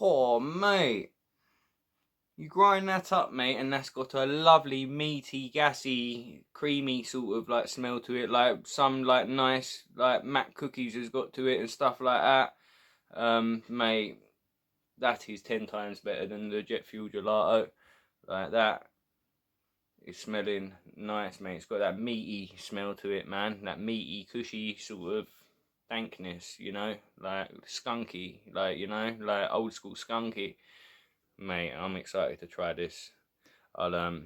Oh, mate. You grind that up, mate, and that's got a lovely, meaty, gassy, creamy sort of like smell to it. Like some like nice like Mac cookies has got to it and stuff like that. Mate, that is 10 times better than the jet fuel gelato. Like that is smelling nice, mate. It's got that meaty smell to it, man. That meaty, cushy sort of dankness, you know, like skunky, like, you know, like old school skunky. Mate, I'm excited to try this. I'll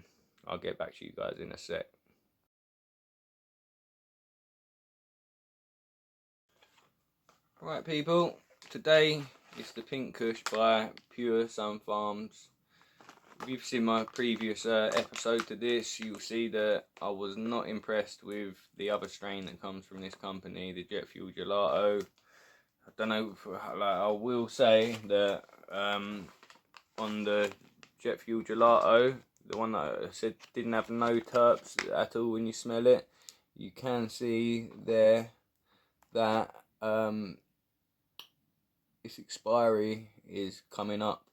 get back to you guys in a sec. Right, people, today is the Pink Kush by Pure Sunfarms. If you've seen my previous episode to this, you'll see that I was not impressed with the other strain that comes from this company, the Jet Fuel Gelato. I don't know, like, I will say that on the Jet Fuel Gelato, the one that I said didn't have no terps at all when you smell it, you can see there that its expiry is coming up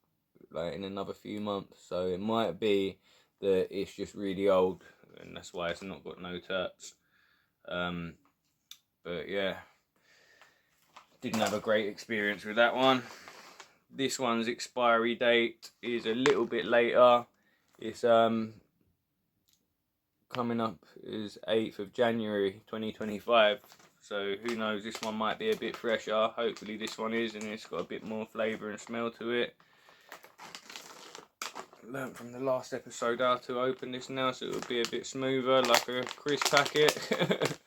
like in another few months, so it might be that it's just really old and that's why it's not got no terps. But yeah, didn't have a great experience with that one. This one's expiry date is a little bit later. It's coming up is 8th of January 2025. So who knows, this one might be a bit fresher. Hopefully this one is, and it's got a bit more flavour and smell to it. Learned from the last episode how to open this now, so it'll be a bit smoother, like a crisp packet.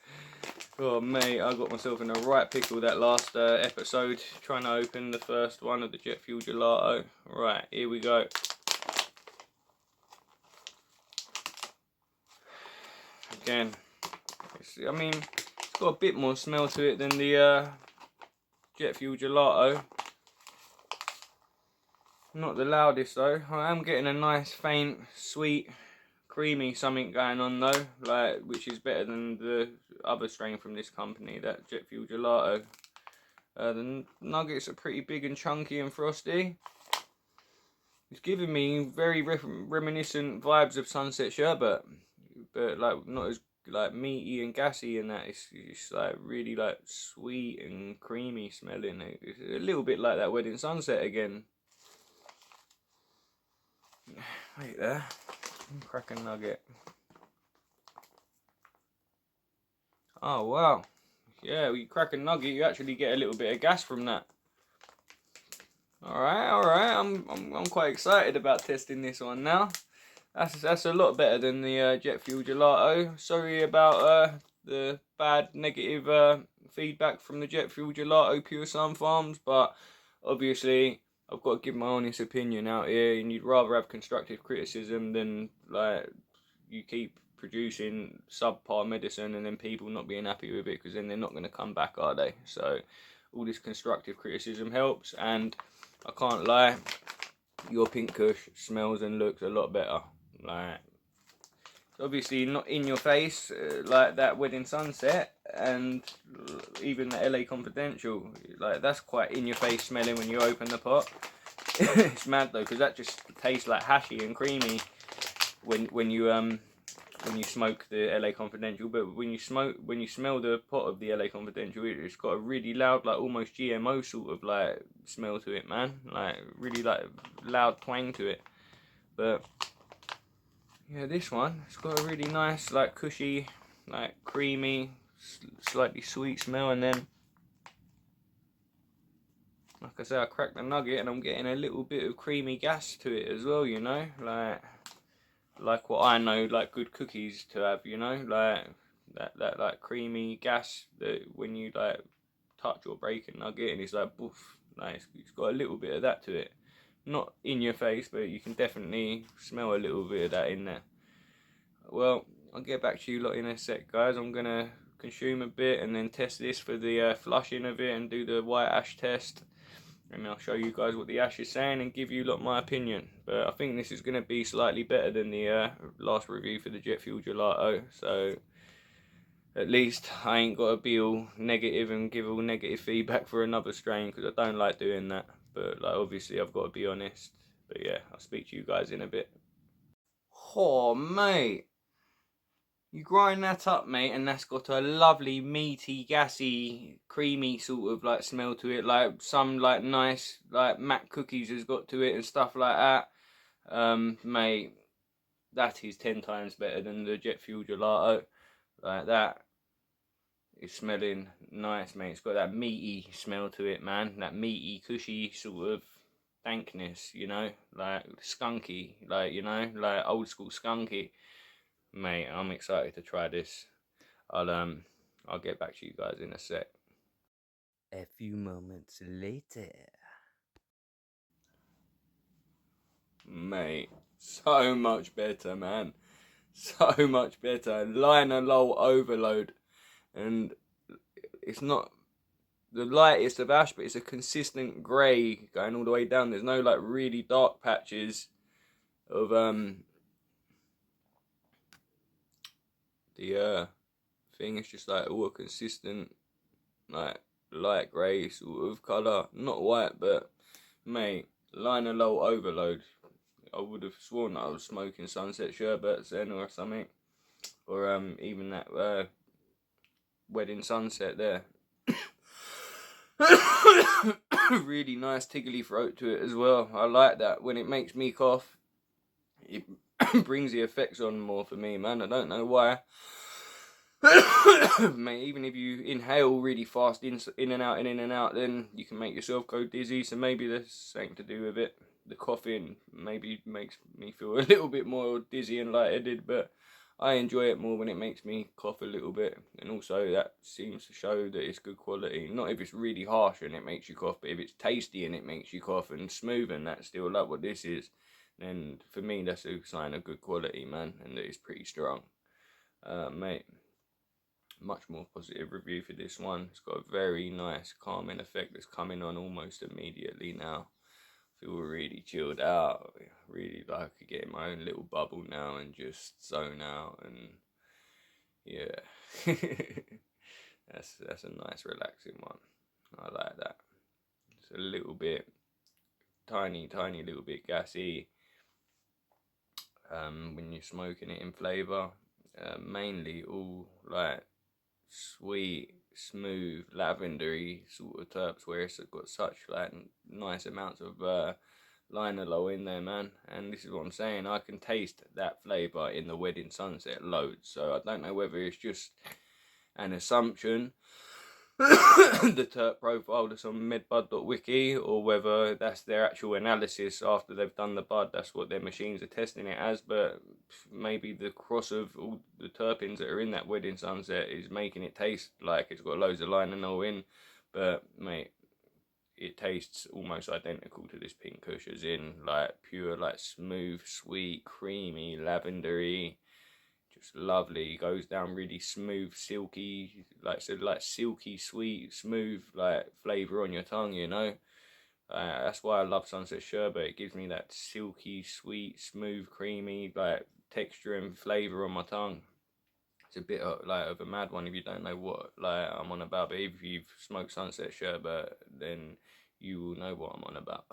Oh mate, I got myself in a right pickle that last episode, trying to open the first one of the Jet Fuel Gelato. Right, here we go. Again, I mean, it's got a bit more smell to it than the Jet Fuel Gelato. Not the loudest though. I am getting a nice faint, sweet, creamy something going on though, like, which is better than the other strain from this company, that Jet Fuel Gelato. The nuggets are pretty big and chunky and frosty. It's giving me very reminiscent vibes of Sunset Sherbet, but like not as like meaty and gassy and that. It's like really like sweet and creamy smelling. It's a little bit like that Wedding Sunset again. Wait there, crack a nugget. Oh wow, yeah, when you crack a nugget, you actually get a little bit of gas from that. All right, I'm quite excited about testing this one now. That's a lot better than the Jet Fuel Gelato. Sorry about the bad negative feedback from the Jet Fuel Gelato Pure Sunfarms, but obviously I've got to give my honest opinion out here, and you'd rather have constructive criticism than like you keep producing subpar medicine and then people not being happy with it, because then they're not going to come back, are they? So all this constructive criticism helps, and I can't lie, your Pink Kush smells and looks a lot better. Like, it's obviously not in your face like that Wedding Sunset and even the LA Confidential. Like, that's quite in your face smelling when you open the pot. It's mad though, because that just tastes like hashy and creamy when you smoke the LA Confidential, but when you smell the pot of the LA Confidential, it's got a really loud, like almost GMO sort of like smell to it, man. Like really like loud twang to it. But yeah, this one, it's got a really nice, like cushy, like creamy, slightly sweet smell, and then like I say, I cracked the nugget and I'm getting a little bit of creamy gas to it as well, you know, like what I know like good cookies to have, you know, like that like creamy gas that when you like touch or break a nugget and it's like boof, like it's got a little bit of that to it. Not in your face, but you can definitely smell a little bit of that in there. Well, I'll get back to you lot in a sec, guys. I'm gonna consume a bit and then test this for the flushing of it and do the white ash test. And I'll show you guys what the ash is saying and give you lot my opinion. But I think this is going to be slightly better than the last review for the Jet Fuel Gelato. So at least I ain't got to be all negative and give all negative feedback for another strain, because I don't like doing that. But like, obviously I've got to be honest. But yeah, I'll speak to you guys in a bit. Oh mate, you grind that up, mate, and that's got a lovely meaty, gassy, creamy sort of like smell to it. Like some like nice like Mac cookies has got to it and stuff like that. Mate, that is 10 times better than the jet fuel gelato. Like that is smelling nice, mate. It's got that meaty smell to it, man. That meaty, cushy sort of dankness, you know, like skunky, like, you know, like old school skunky. Mate, I'm excited to try this. I'll get back to you guys in a sec. A few moments later. Mate, so much better, man. So much better. Liner low overload. And it's not the lightest of ash, but it's a consistent grey going all the way down. There's no like really dark patches of the thing. It's just like all a consistent like light grey sort of colour. Not white, but mate, liner low overload. I would have sworn that I was smoking sunset sherbets then or something. Or even that wedding sunset there. Really nice tickly throat to it as well. I like that. When it makes me cough, it brings the effects on more for me, man. I don't know why. Mate, even if you inhale really fast in and out, then you can make yourself go dizzy. So maybe there's something to do with it. The coughing maybe makes me feel a little bit more dizzy and lightheaded, but I enjoy it more when it makes me cough a little bit. And also that seems to show that it's good quality. Not if it's really harsh and it makes you cough, but if it's tasty and it makes you cough and smooth, and that's still like what this is, then for me that's a sign of good quality, man, and that it's pretty strong. Mate, much more positive review for this one. It's got a very nice calming effect that's coming on almost immediately now. Feel really chilled out. Really like to get in my own little bubble now and just zone out, and yeah. that's a nice relaxing one. I like that. It's a little bit tiny little bit gassy when you're smoking it in flavour. Mainly all like sweet, smooth, lavendery sort of terps, where it's got such like nice amounts of liner low in there, man. And this is what I'm saying, I can taste that flavour in the wedding sunset loads. So I don't know whether it's just an assumption the terp profile that's on medbud.wiki, or whether that's their actual analysis after they've done the bud. That's what their machines are testing it as. But maybe the cross of all the terpenes that are in that wedding sunset is making it taste like it's got loads of linalool in. But mate, it tastes almost identical to this pink kush, as in like pure, like smooth, sweet, creamy, lavendery, just lovely. Goes down really smooth, silky, like silky, sweet, smooth, like flavour on your tongue, you know. That's why I love sunset sherbet. It gives me that silky, sweet, smooth, creamy, like texture and flavour on my tongue. It's a bit of, like, of a mad one if you don't know what like I'm on about, but if you've smoked sunset sherbet, then you will know what I'm on about.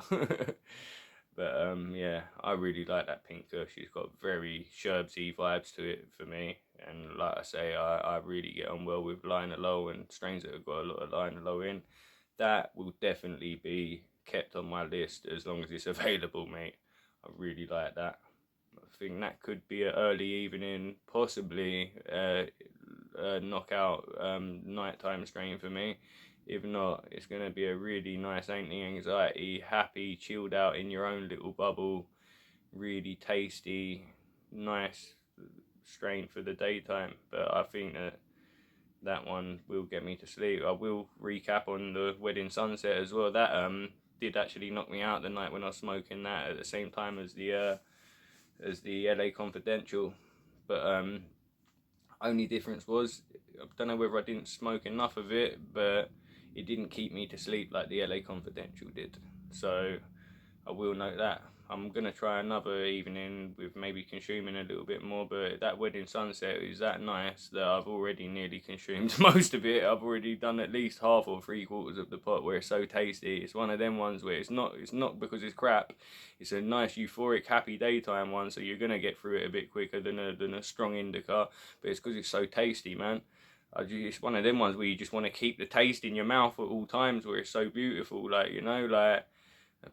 But yeah, I really like that pink kush. It's got very sherbsy vibes to it for me, and like I say, I really get on well with liner low and strains that have got a lot of liner low in. That will definitely be kept on my list as long as it's available, mate. I really like that. I think that could be an early evening, possibly knockout nighttime strain for me. If not, it's going to be a really nice anti-anxiety, happy, chilled out in your own little bubble, really tasty, nice strain for the daytime. But I think that one will get me to sleep. I will recap on the wedding sunset as well. That did actually knock me out the night when I was smoking that at the same time as the LA Confidential. But only difference was, I don't know whether I didn't smoke enough of it, but it didn't keep me to sleep like the LA Confidential did. So I will note that. I'm going to try another evening with maybe consuming a little bit more, but that Wedding Sunset is that nice that I've already nearly consumed most of it. I've already done at least half or 3/4 of the pot where it's so tasty. It's one of them ones where it's not because it's crap. It's a nice euphoric happy daytime one, so you're going to get through it a bit quicker than a strong indica, but it's because it's so tasty, man. It's one of them ones where you just want to keep the taste in your mouth at all times, where it's so beautiful, like, you know, like.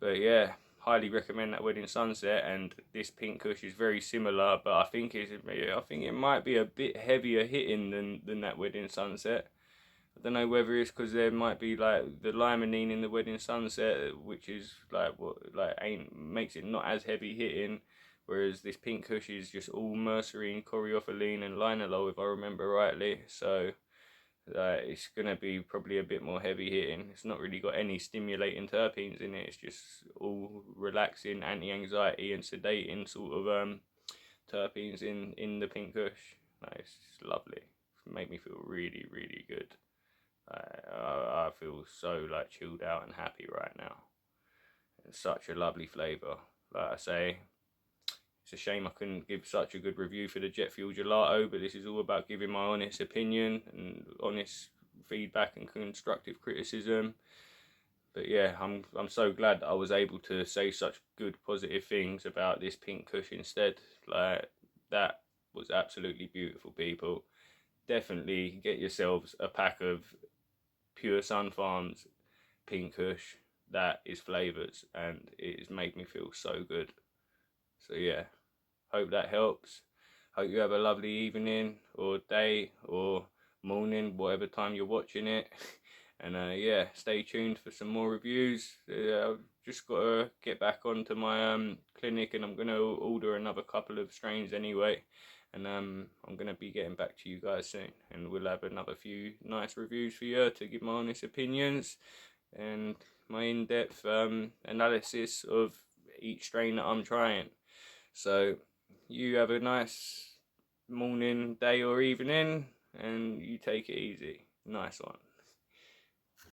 But yeah, highly recommend that Wedding Sunset, and this Pink Kush is very similar, but I think it might be a bit heavier hitting than that Wedding Sunset. I don't know whether it's because there might be like the limonene in the Wedding Sunset, which is like what makes it not as heavy hitting, whereas this Pink Kush is just all mercerine, coriophyllene, and linalool, if I remember rightly. So it's going to be probably a bit more heavy hitting. It's not really got any stimulating terpenes in it. It's just all relaxing, anti-anxiety and sedating sort of terpenes in the Pink Kush. It's lovely. It made me feel really, really good. I feel so like chilled out and happy right now. It's such a lovely flavour. Like I say, it's a shame I couldn't give such a good review for the Jet Fuel Gelato, but this is all about giving my honest opinion and honest feedback and constructive criticism. But yeah, I'm so glad that I was able to say such good positive things about this Pink Kush instead. Like, that was absolutely beautiful, people. Definitely get yourselves a pack of pure Sunfarms Pink Kush. That is flavours, and it has made me feel so good. So yeah, hope that helps. Hope you have a lovely evening or day or morning, whatever time you're watching it. And yeah, stay tuned for some more reviews. I've just got to get back onto my clinic, and I'm going to order another couple of strains anyway. And I'm going to be getting back to you guys soon. And we'll have another few nice reviews for you to give my honest opinions and my in-depth analysis of each strain that I'm trying. So you have a nice morning, day or evening, and you take it easy. Nice one.